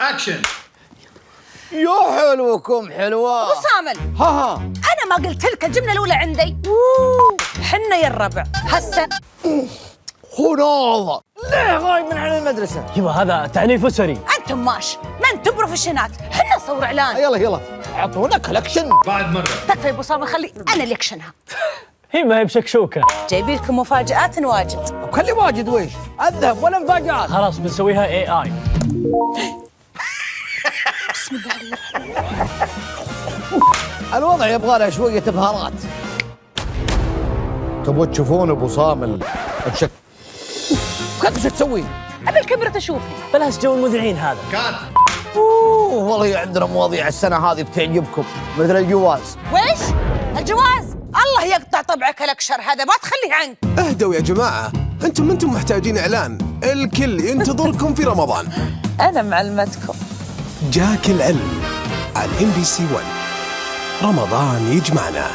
اكشن. يا حلوكم حلوة ابو سامل، ها انا ما قلت لك الجمله الاولى عندي؟ حنا يا الربع هسه خناظة ليه غايب من عن المدرسة؟ يبا هذا تعنيف أسري. انتم ماش ما انتم بروفيشنات، حنا نصور اعلان. يلا اعطونا كولكشن. بعد مرة. تكفى يا ابو سامل، خلي انا اللي اكشنها. هي ما هي بشكشوكة. جايبين لكم مفاجآت واجد. وخلي واجد ويش؟ الذهب ولا مفاجآت؟ خلاص بنسويها AI. بسم الله عليك. الوضع يبغى له شوية بهارات. تبغوا تشوفون ابو صامل بشك كيف شو تسوي؟ ابي الكاميرا تشوفني. بلاش جو المذيعين هذا. كات. والله عندنا مواضيع السنة هذه بتعجبكم مثل الجواز. ويش؟ الجواز؟ الله يقطع طبعك الاكشر هذا، ما تخليه عنك. اهدوا يا جماعة، انتم محتاجين اعلان، الكل ينتظركم في رمضان. انا معلمتكم. جاك العلم على MBC 1. رمضان يجمعنا.